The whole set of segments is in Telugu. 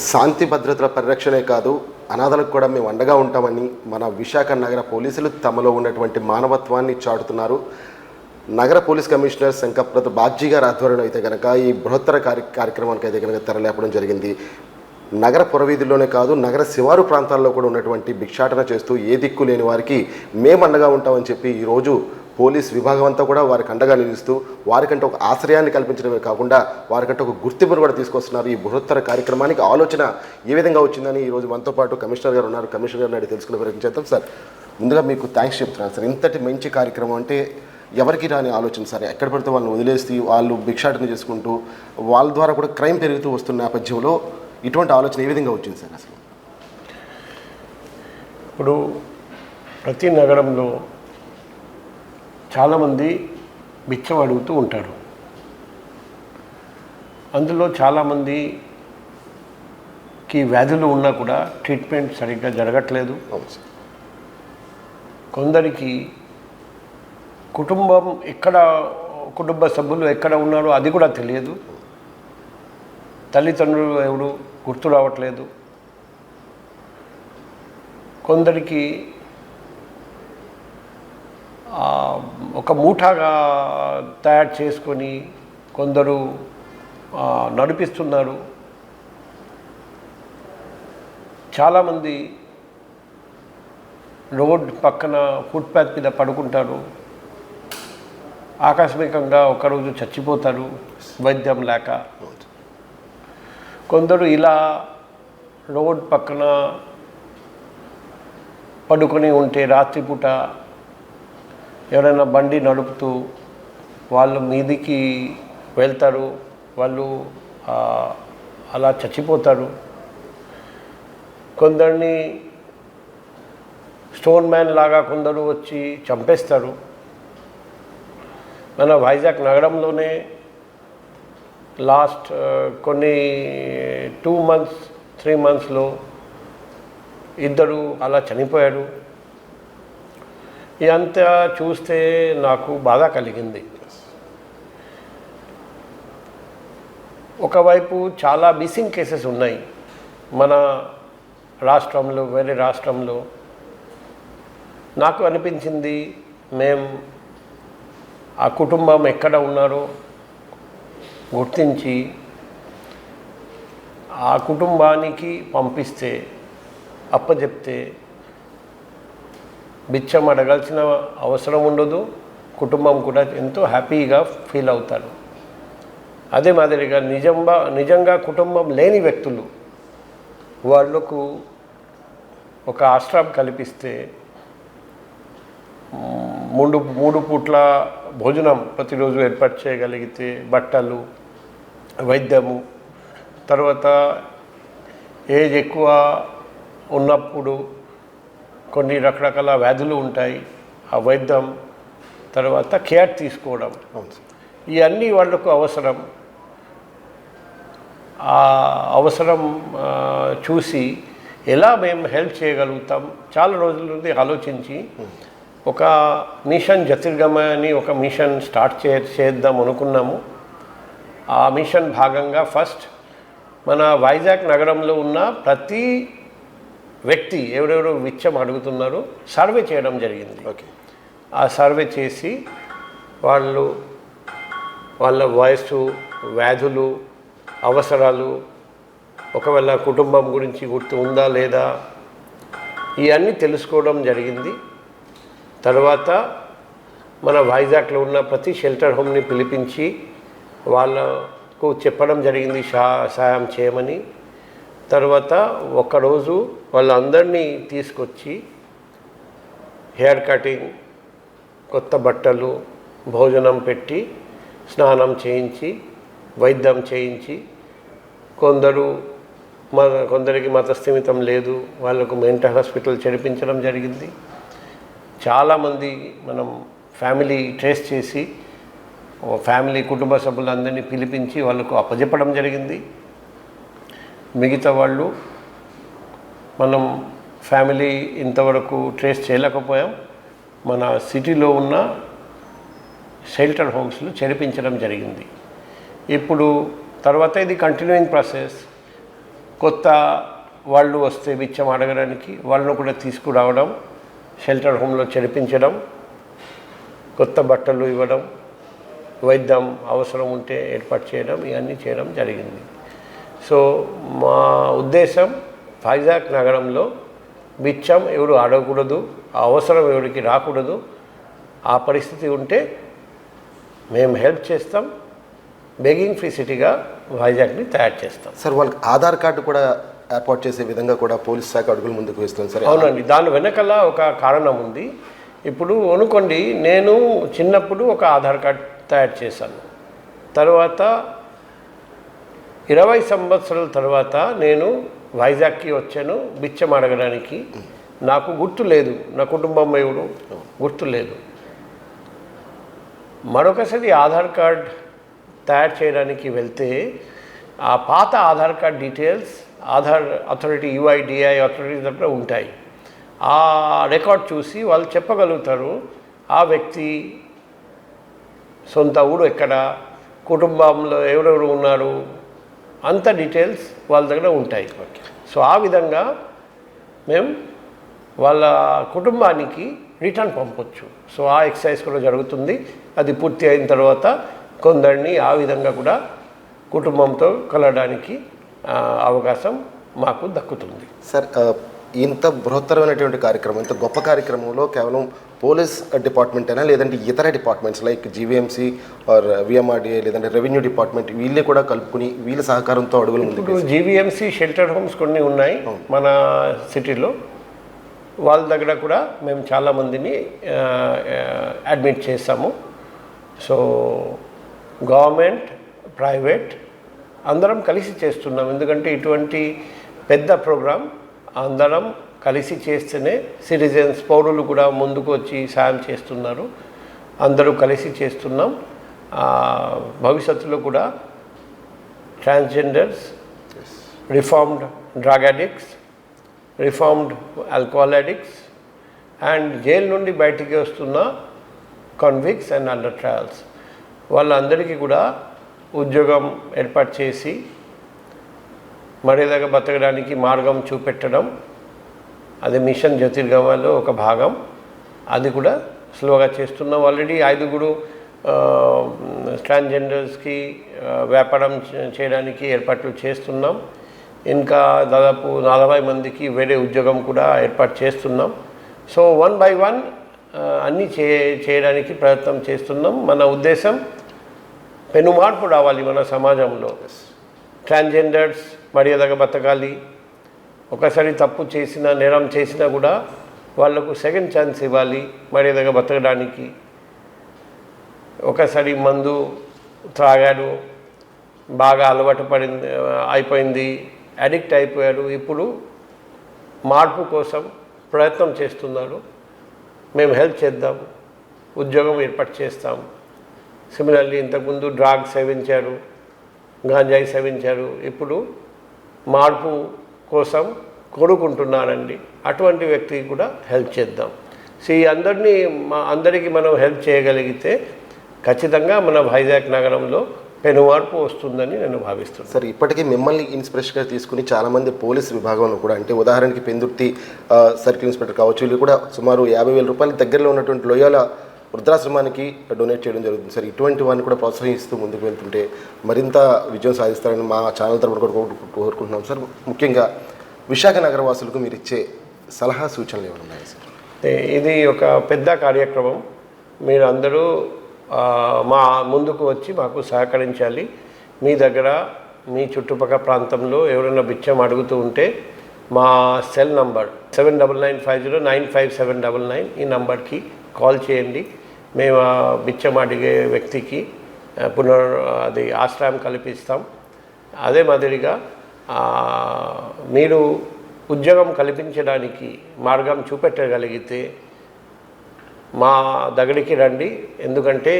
శాంతి భద్రతల పరిరక్షణే కాదు, అనాథలకు కూడా మేము అండగా ఉంటామని మన విశాఖ నగర పోలీసులు తమలో ఉన్నటువంటి మానవత్వాన్ని చాటుతున్నారు. నగర పోలీస్ కమిషనర్ శంకప్రత బాగ్జీ గారి ఆధ్వర్యంలో అయితే కనుక ఈ బృహత్తర కార్యక్రమానికి అయితే కనుక తెరలేపడం జరిగింది. నగర పురవీధుల్లోనే కాదు, నగర శివారు ప్రాంతాల్లో కూడా ఉన్నటువంటి భిక్షాటన చేస్తూ ఏ దిక్కు లేని వారికి మేము అండగా ఉంటామని చెప్పి ఈరోజు పోలీస్ విభాగం అంతా కూడా వారికి అండగా నిలుస్తూ వారికంటే ఒక ఆశ్రయాన్ని కల్పించడమే కాకుండా వారికంటే ఒక గుర్తింపును కూడా తీసుకొస్తున్నారు. ఈ బృహత్తర కార్యక్రమానికి ఆలోచన ఏ విధంగా వచ్చిందని ఈరోజు మనతో పాటు కమిషనర్ గారు ఉన్నారు. కమిషనర్ గారిని అడిగి తెలుసుకునే ప్రయత్నం చేద్దాం. సార్, ముందుగా మీకు థ్యాంక్స్ చెప్తున్నాను సార్. ఇంతటి మంచి కార్యక్రమం అంటే ఎవరికి రాని ఆలోచన సార్. ఎక్కడ పడితే వాళ్ళని వదిలేసి వాళ్ళు భిక్షాటన చేసుకుంటూ వాళ్ళ ద్వారా కూడా క్రైమ్ పెరుగుతూ వస్తున్న నేపథ్యంలో ఇటువంటి ఆలోచన ఏ విధంగా వచ్చింది సార్? అసలు ఇప్పుడు ప్రతి నగరంలో చాలామంది బిచ్చం అడుగుతూ ఉంటారు. అందులో చాలామందికి వ్యాధులు ఉన్నా కూడా ట్రీట్మెంట్ సరిగ్గా జరగట్లేదు. కొందరికి కుటుంబ సభ్యులు ఎక్కడ ఉన్నారో అది కూడా తెలియదు. తల్లిదండ్రులు ఎవరు గుర్తు రావట్లేదు. కొందరికి ఒక మూఠాగా తయారు చేసుకొని కొందరు నడిపిస్తున్నారు. చాలామంది రోడ్ పక్కన ఫుట్పాత్ మీద పడుకుంటారు. ఆకస్మికంగా ఒకరోజు చచ్చిపోతారు వైద్యం లేక. కొందరు ఇలా రోడ్ పక్కన పడుకొని ఉంటే రాత్రిపూట ఎవరైనా బండి నడుపుతూ వాళ్ళు మీదికి వెళ్తారు, వాళ్ళు అలా చచ్చిపోతారు. కొందరిని స్టోన్ మ్యాన్ లాగా కొందరు వచ్చి చంపేస్తారు. మన వైజాగ్ నగరంలోనే లాస్ట్ కొన్ని 2 months 3 monthsలో ఇద్దరు అలా చనిపోయారు. ఇదంతా చూస్తే నాకు బాధ కలిగింది. ఒకవైపు చాలా మిస్సింగ్ కేసెస్ ఉన్నాయి మన రాష్ట్రంలో, వేరే రాష్ట్రంలో. నాకు అనిపించింది ఆ కుటుంబం ఎక్కడ ఉన్నారో గుర్తించి ఆ కుటుంబానికి పంపిస్తే అప్పచెప్తే బిచ్చం అడగాల్సిన అవసరం ఉండదు. కుటుంబం కూడా ఎంతో హ్యాపీగా ఫీల్ అవుతారు. అదే మాదిరిగా నిజంగా కుటుంబం లేని వ్యక్తులు వాళ్లకు ఒక ఆశ్రమం కల్పిస్తే 3 పూట్ల భోజనం ప్రతిరోజు ఏర్పాటు చేయగలిగితే, బట్టలు, వైద్యము, తర్వాత ఏజ్ ఎక్కువ ఉన్నప్పుడు కొన్ని రకరకాల వ్యాధులు ఉంటాయి, ఆ వైద్యం, తర్వాత కేర్ తీసుకోవడం, ఇవన్నీ వాళ్లకు అవసరం. ఆ అవసరం చూసి ఎలా మేము హెల్ప్ చేయగలుగుతాం చాలా రోజుల నుండి ఆలోచించి ఒక మిషన్ జ్యోతిర్గమయ అని ఒక మిషన్ స్టార్ట్ చేద్దాం అనుకున్నాము. ఆ మిషన్ భాగంగా ఫస్ట్ మన వైజాగ్ నగరంలో ఉన్న ప్రతి వ్యక్తి ఎవరెవరు బిచ్చం అడుగుతున్నారో సర్వే చేయడం జరిగింది. ఆ సర్వే చేసి వాళ్ళ వయస్సు, వ్యాధులు, అవసరాలు, ఒకవేళ కుటుంబం గురించి గుర్తు ఉందా లేదా, ఇవన్నీ తెలుసుకోవడం జరిగింది. తర్వాత మన వైజాగ్లో ఉన్న ప్రతి షెల్టర్ హోమ్ని పిలిపించి వాళ్ళకు చెప్పడం జరిగింది సాయం చేయమని. తర్వాత ఒకరోజు వాళ్ళందరినీ తీసుకొచ్చి హెయిర్ కటింగ్, కొత్త బట్టలు, భోజనం పెట్టి, స్నానం చేయించి, వైద్యం చేయించి, కొందరికి మతస్థిమితం లేదు, వాళ్ళకు మెంటల్ హాస్పిటల్ చేర్పించడం జరిగింది. చాలామంది మనం ఫ్యామిలీ ట్రేస్ చేసి ఫ్యామిలీ కుటుంబ సభ్యులందరినీ పిలిపించి వాళ్ళకు అప్పచెప్పడం జరిగింది. మిగతా వాళ్ళు మనం ఫ్యామిలీ ఇంతవరకు ట్రేస్ చేయలేకపోయాం. మన సిటీలో ఉన్న షెల్టర్ హోమ్స్లో చేర్పించడం జరిగింది. ఇప్పుడు తర్వాత ఇది కంటిన్యూయింగ్ ప్రాసెస్. కొత్త వాళ్ళు వస్తే బిచ్చం అడగడానికి వాళ్ళను కూడా తీసుకురావడం, షెల్టర్ హోమ్లో చేర్పించడం, కొత్త బట్టలు ఇవ్వడం, వైద్యం అవసరం ఉంటే ఏర్పాటు చేయడం, ఇవన్నీ చేయడం జరిగింది. సో మా ఉద్దేశం వైజాగ్ నగరంలో బిచ్చం ఎవరు అడగకూడదు, ఆ అవసరం ఎవరికి రాకూడదు. ఆ పరిస్థితి ఉంటే మేము హెల్ప్ చేస్తాం, బెగింగ్ ఫ్రీ సిటీగా వైజాగ్ని తయారు చేస్తాం. సార్ వాళ్ళకి ఆధార్ కార్డు కూడా ఏర్పాటు చేసే విధంగా కూడా పోలీస్ శాఖ అడుగులు ముందుకు వేస్తుంది సార్. అవునండి, దాని వెనకాల ఒక కారణం ఉంది. ఇప్పుడు అనుకోండి, నేను చిన్నప్పుడు ఒక ఆధార్ కార్డ్ తయారు చేశాను. తర్వాత 20 సంవత్సరాల తర్వాత నేను వైజాగ్కి వచ్చాను బిచ్చం అడగడానికి. నాకు గుర్తు లేదు, నా కుటుంబం ఎవరు గుర్తు లేదు. మరొకసారి ఆధార్ కార్డ్ తయారు చేయడానికి వెళ్తే ఆ పాత Aadhaar card details Aadhaar authority యుఐడిఐ authority దగ్గర ఉంటాయి. ఆ రికార్డ్ చూసి వాళ్ళు చెప్పగలుగుతారు ఆ వ్యక్తి సొంత ఊరు ఎక్కడ, కుటుంబంలో ఎవరెవరు ఉన్నారు, అంత డీటెయిల్స్ వాళ్ళ దగ్గర ఉంటాయి. సో ఆ విధంగా మేము వాళ్ళ కుటుంబానికి రిటర్న్ పంపొచ్చు. సో ఆ ఎక్సర్సైజ్ కూడా జరుగుతుంది. అది పూర్తి అయిన తర్వాత కొందరిని ఆ విధంగా కూడా కుటుంబంతో కలవడానికి అవకాశం మాకు దక్కుతుంది. సార్ ఇంత బృహత్తరమైనటువంటి కార్యక్రమం, ఇంత గొప్ప కార్యక్రమంలో కేవలం పోలీస్ డిపార్ట్మెంట్ అయినా లేదంటే ఇతర departments like GVMC or VMRDA లేదంటే రెవెన్యూ డిపార్ట్మెంట్ వీళ్ళే కూడా కలుపుకుని వీళ్ళ సహకారంతో అడుగులు ముందుకు జీవీఎంసీ షెల్టర్ హోమ్స్ కొన్ని ఉన్నాయి మన సిటీలో. వాళ్ళ దగ్గర కూడా మేము చాలామందిని అడ్మిట్ చేస్తాము. సో గవర్నమెంట్, ప్రైవేట్ అందరం కలిసి చేస్తున్నాం. ఎందుకంటే ఇటువంటి పెద్ద ప్రోగ్రాం అందరం కలిసి చేస్తేనే సిటిజన్స్, పౌరులు కూడా ముందుకు వచ్చి సాయం చేస్తున్నారు. అందరూ కలిసి చేస్తున్నాం. భవిష్యత్తులో కూడా transgenders, reformed drug addicts, reformed alcohol addicts and jail నుండి బయటికి వస్తున్న కాన్విక్ట్స్ అండ్ అండర్ ట్రయల్స్ వాళ్ళందరికీ కూడా ఉద్యోగం ఏర్పాటు చేసి మర్యాదగా బతకడానికి మార్గం చూపెట్టడం, అది మిషన్ జ్యోతిర్గమలో ఒక భాగం. అది కూడా స్లోగా చేస్తున్నాం. ఆల్రెడీ 5 ట్రాన్స్జెండర్స్కి వ్యాపారం చేయడానికి ఏర్పాట్లు చేస్తున్నాం. ఇంకా దాదాపు 40 మందికి వేరే ఉద్యోగం కూడా ఏర్పాటు చేస్తున్నాం. సో 1 by 1 అన్నీ చేయడానికి ప్రయత్నం చేస్తున్నాం. మన ఉద్దేశం పెను మార్పు రావాలి మన సమాజంలో. ట్రాన్స్జెండర్స్ మర్యాదగా బతకాలి. ఒకసారి తప్పు చేసినా, నేరం చేసినా కూడా వాళ్లకు సెకండ్ ఛాన్స్ ఇవ్వాలి మర్యాదగా బతకడానికి. ఒకసారి మందు త్రాగాడు, బాగా అలవాటు అయిపోయింది, అడిక్ట్ అయిపోయాడు, ఇప్పుడు మార్పు కోసం ప్రయత్నం చేస్తున్నారు. మేము హెల్ప్ చేద్దాం, ఉద్యోగం ఏర్పాటు చేస్తాం. సిమిలర్లీ ఇంతకుముందు డ్రగ్స్ సేవించారు, గాంజాయి సేవించారు, ఇప్పుడు మార్పు కోసం కోరుకుంటున్నారండి. అటువంటి వ్యక్తికి కూడా హెల్ప్ చేద్దాం. సో ఈ అందరికీ మనం హెల్ప్ చేయగలిగితే ఖచ్చితంగా మన వైజాగ్ నగరంలో పెను మార్పు వస్తుందని నేను భావిస్తున్నాను. సార్ ఇప్పటికీ మిమ్మల్ని ఇన్స్పిరేషన్గా తీసుకుని చాలామంది పోలీస్ విభాగంలో కూడా, అంటే ఉదాహరణకి పెందుర్తి సర్కిల్ ఇన్స్పెక్టర్ కావచ్చు, వీళ్ళు కూడా సుమారు 50,000 రూపాయల దగ్గరలో ఉన్నటువంటి లోయాల వృద్ధాశ్రమానికి డొనేట్ చేయడం జరుగుతుంది. సార్ ఇటువంటి వారిని కూడా ప్రోత్సహిస్తూ ముందుకు వెళ్తుంటే మరింత విజయం సాధిస్తారని మా ఛానల్ తరపున కూడా కోరుకుంటున్నాం. సార్ ముఖ్యంగా విశాఖ నగర వాసులకు మీరు ఇచ్చే సలహా సూచనలు ఏమైనా ఉన్నాయి సార్? ఇది ఒక పెద్ద కార్యక్రమం. మీరు అందరూ మా ముందుకు వచ్చి మాకు సహకరించాలి. మీ దగ్గర మీ చుట్టుపక్కల ప్రాంతంలో ఎవరైనా బిచ్చం అడుగుతూ ఉంటే మా సెల్ నంబర్ 7995095799 ఈ నంబర్కి కాల్ చేయండి. మేము ఆ బిచ్చం అడిగే వ్యక్తికి ఆశ్రయం కల్పిస్తాం. అదే మాదిరిగా మీరు ఉద్యోగం కల్పించడానికి మార్గం చూపెట్టగలిగితే మా దగ్గరికి రండి. ఎందుకంటే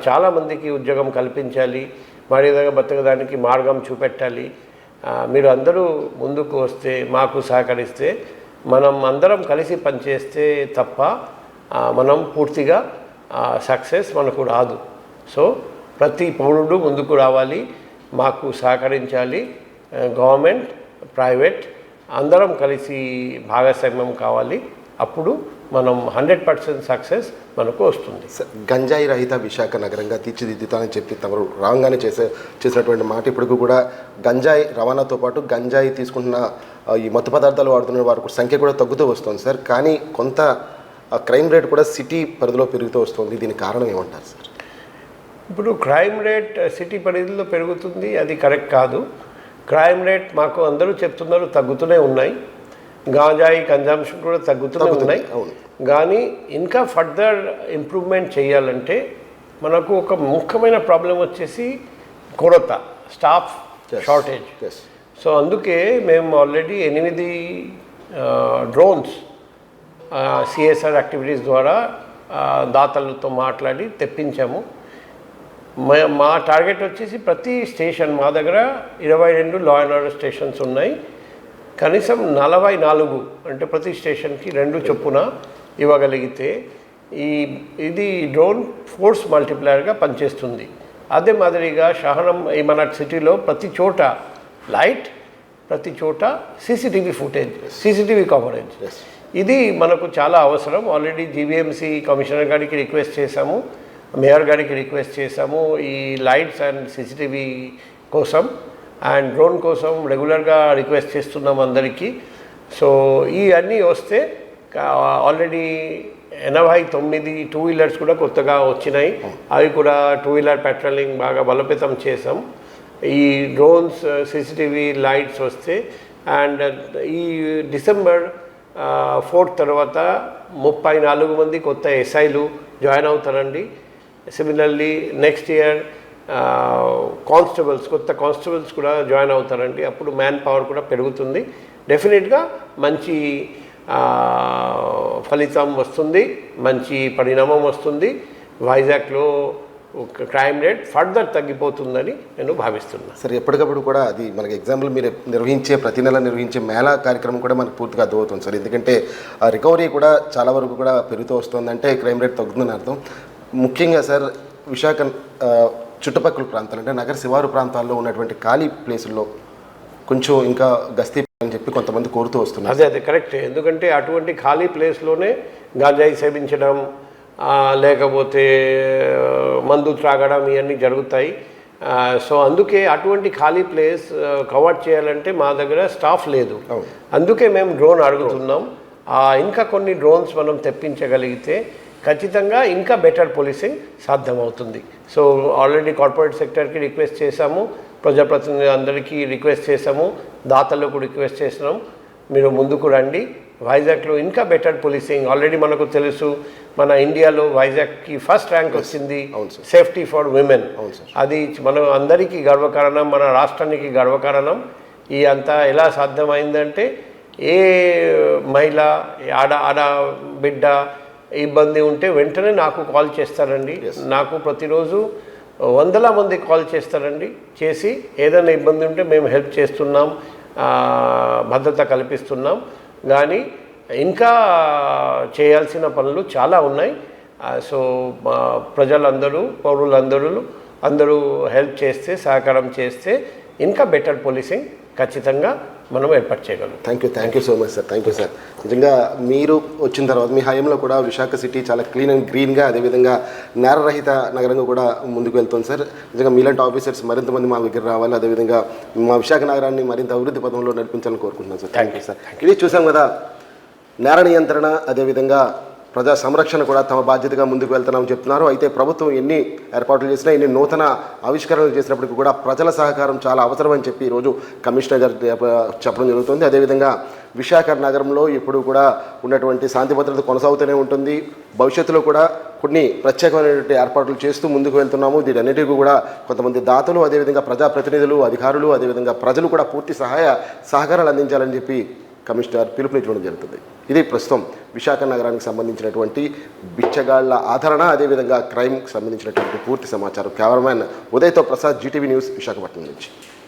చాలామందికి ఉద్యోగం కల్పించాలి, మర్యాదగా బతకడానికి మార్గం చూపెట్టాలి. మీరు అందరూ ముందుకు వస్తే, మాకు సహకరిస్తే, మనం అందరం కలిసి పనిచేస్తే తప్ప మనం పూర్తిగా సక్సెస్ మనకు రాదు. సో ప్రతి పౌరుడు ముందుకు రావాలి, మాకు సహకరించాలి. గవర్నమెంట్, ప్రైవేట్ అందరం కలిసి భాగస్వామ్యం కావాలి. అప్పుడు మనం 100% సక్సెస్ మనకు వస్తుంది. గంజాయి రహిత విశాఖ నగరంగా తీర్చిదిద్దుతానని చెప్పి తమరు రాగానే చేసినటువంటి మాట ఇప్పటికి కూడా గంజాయి రవాణాతో పాటు గంజాయి తీసుకుంటున్న ఈ మత్తు పదార్థాలు వాడుతున్న వారి సంఖ్య కూడా తగ్గుతూ వస్తుంది సార్. కానీ కొంత క్రైమ్ రేట్ కూడా సిటీ పరిధిలో పెరుగుతూ వస్తుంది. దీనికి కారణం ఏమంటారు సార్? ఇప్పుడు క్రైమ్ రేట్ సిటీ పరిధిలో పెరుగుతుంది, అది కరెక్ట్ కాదు. క్రైమ్ రేట్ మాకు అందరూ చెప్తున్నారు తగ్గుతూనే ఉన్నాయి. గాంజాయి కన్జంప్షన్ కూడా తగ్గుతూనే ఉన్నాయి. కానీ ఇంకా ఫర్దర్ ఇంప్రూవ్మెంట్ చేయాలంటే మనకు ఒక ముఖ్యమైన ప్రాబ్లం వచ్చేసి కొరత, స్టాఫ్ షార్టేజ్. సో అందుకే మేము ఆల్రెడీ 8 డ్రోన్స్ సిఎస్ఆర్ యాక్టివిటీస్ ద్వారా దాతలతో మాట్లాడి తెప్పించాము. మా టార్గెట్ వచ్చేసి ప్రతి స్టేషన్, మా దగ్గర 22 లా అండ్ ఆర్డర్ స్టేషన్స్ ఉన్నాయి. కనీసం 44 అంటే ప్రతి స్టేషన్కి 2 చొప్పున ఇవ్వగలిగితే ఇది డ్రోన్ ఫోర్స్ మల్టిప్లయర్గా పనిచేస్తుంది. అదే మాదిరిగా షహరం మన సిటీలో ప్రతి చోట లైట్, ప్రతి చోట సీసీటీవీ ఫుటేజ్, సీసీటీవీ కవరేజ్, ఇది మనకు చాలా అవసరం. ఆల్రెడీ జీవీఎంసీ కమిషనర్ గారికి రిక్వెస్ట్ చేశాము, మేయర్ గారికి రిక్వెస్ట్ చేశాము ఈ లైట్స్ అండ్ సీసీటీవీ కోసం. అండ్ డ్రోన్ కోసం రెగ్యులర్గా రిక్వెస్ట్ చేస్తున్నాం అందరికీ. సో ఈ అన్నీ వస్తే ఆల్రెడీ 89 టూ వీలర్స్ కూడా కొత్తగా వచ్చినాయి. అవి కూడా టూ వీలర్ పెట్రోలింగ్ బాగా బలోపేతం చేసాం. ఈ డ్రోన్స్, సీసీటీవీ లైట్స్ వస్తే అండ్ ఈ డిసెంబర్ 4 తర్వాత 34 మంది కొత్త ఎస్ఐలు జాయిన్ అవుతారండి. సిమిలర్లీ నెక్స్ట్ ఇయర్ కానిస్టేబుల్స్, కొత్త కానిస్టేబుల్స్ కూడా జాయిన్ అవుతారండి. అప్పుడు మ్యాన్ పవర్ కూడా పెరుగుతుంది. డెఫినెట్గా మంచి ఫలితం వస్తుంది, మంచి పరిణామం వస్తుంది. వైజాగ్లో క్రైమ్ రేట్ ఫర్దర్ తగ్గిపోతుందని నేను భావిస్తున్నాను. సరే, ఎప్పటికప్పుడు కూడా అది మనకి ఎగ్జాంపుల్ మీరు ప్రతి నెల నిర్వహించే మేళా కార్యక్రమం కూడా మనకు పూర్తిగా అర్థమవుతుంది సార్. ఎందుకంటే రికవరీ కూడా చాలా వరకు కూడా పెరుగుతూ వస్తుంది, అంటే క్రైమ్ రేట్ తగ్గుతుందని అర్థం. ముఖ్యంగా సార్ విశాఖ చుట్టుపక్కల ప్రాంతాలు అంటే నగర శివారు ప్రాంతాల్లో ఉన్నటువంటి ఖాళీ ప్లేసుల్లో కొంచెం ఇంకా గస్తీ అని చెప్పి కొంతమంది కోరుతూ వస్తున్నారు. అదే కరెక్ట్. ఎందుకంటే అటువంటి ఖాళీ ప్లేస్లోనే గాంజాయి సేవించడం, లేకపోతే మందు త్రాగడం ఇవన్నీ జరుగుతాయి. సో అందుకే అటువంటి ఖాళీ ప్లేస్ కవర్ చేయాలంటే మా దగ్గర స్టాఫ్ లేదు. అందుకే మేము డ్రోన్ అడుగుతున్నాం. ఇంకా కొన్ని డ్రోన్స్ మనం తెప్పించగలిగితే ఖచ్చితంగా ఇంకా బెటర్ పోలీసింగ్ సాధ్యమవుతుంది. సో ఆల్రెడీ కార్పొరేట్ సెక్టర్కి రిక్వెస్ట్ చేశాము, ప్రజాప్రతినిధులు అందరికీ రిక్వెస్ట్ చేశాము, దాతలకు రిక్వెస్ట్ చేసినాం, మీరు ముందుకు రండి. వైజాగ్లో ఇంకా బెటర్ పోలీసింగ్. ఆల్రెడీ మనకు తెలుసు మన ఇండియాలో వైజాగ్కి ఫస్ట్ ర్యాంక్ వచ్చింది సేఫ్టీ ఫర్ విమెన్. అది మన అందరికీ గర్వకారణం, మన రాష్ట్రానికి గర్వకారణం. ఈ అంతా ఎలా సాధ్యమైందంటే ఏ మహిళ, ఆడ బిడ్డ ఇబ్బంది ఉంటే వెంటనే నాకు కాల్ చేస్తారండి. నాకు ప్రతిరోజు 100 మంది కాల్ చేస్తారండి. చేసి ఏదైనా ఇబ్బంది ఉంటే మేము హెల్ప్ చేస్తున్నాం, భద్రత కల్పిస్తున్నాం. కానీ ఇంకా చేయాల్సిన పనులు చాలా ఉన్నాయి. సో ప్రజలందరూ, పౌరులందరూ హెల్ప్ చేస్తే, సహకారం చేస్తే ఇంకా బెటర్ పోలీసింగ్ ఖచ్చితంగా మనం ఏర్పాటు చేయగలం. Thank you so much sir. Thank you sir. నిజంగా మీరు వచ్చిన తర్వాత మీ హయాంలో కూడా విశాఖ సిటీ చాలా క్లీన్ అండ్ గ్రీన్గా, అదేవిధంగా నేరరహిత నగరంగా కూడా ముందుకు వెళ్తుంది సార్. నిజంగా మీలాంటి ఆఫీసర్స్ మరింత మంది మా దగ్గర రావాలి, అదేవిధంగా మా విశాఖ నగరాన్ని మరింత అభివృద్ధి పథంలో నడిపించాలని కోరుకుంటున్నాను సార్. Thank you sir. ఇది చూసాం కదా, నేర నియంత్రణ అదేవిధంగా ప్రజా సంరక్షణ కూడా తమ బాధ్యతగా ముందుకు వెళ్తున్నామని చెప్తున్నారు. అయితే ప్రభుత్వం ఎన్ని ఏర్పాట్లు చేసినా, ఎన్ని నూతన ఆవిష్కరణలు చేసినప్పటికీ కూడా ప్రజల సహకారం చాలా అవసరమని చెప్పి ఈరోజు కమిషనర్ గారు చెప్పడం జరుగుతుంది. అదేవిధంగా విశాఖ నగరంలో ఇప్పుడు కూడా ఉన్నటువంటి శాంతి భద్రత కొనసాగుతూనే ఉంటుంది. భవిష్యత్తులో కూడా కొన్ని ప్రత్యేకమైనటువంటి ఏర్పాట్లు చేస్తూ ముందుకు వెళ్తున్నాము. వీటన్నిటికీ కూడా కొంతమంది దాతలు, అదేవిధంగా ప్రజాప్రతినిధులు, అధికారులు, అదేవిధంగా ప్రజలు కూడా పూర్తి సహకారాలు అందించాలని చెప్పి కమిషనర్ పిలుపునిచ్చడం జరుగుతుంది. ఇది ప్రస్తుతం విశాఖ నగరానికి సంబంధించినటువంటి బిచ్చగాళ్ల ఆదరణ, అదేవిధంగా క్రైమ్కి సంబంధించినటువంటి పూర్తి సమాచారం. కెమెరామ్యాన్ ఉదయ్తో ప్రసాద్, జీటీవీ న్యూస్, విశాఖపట్నం నుంచి.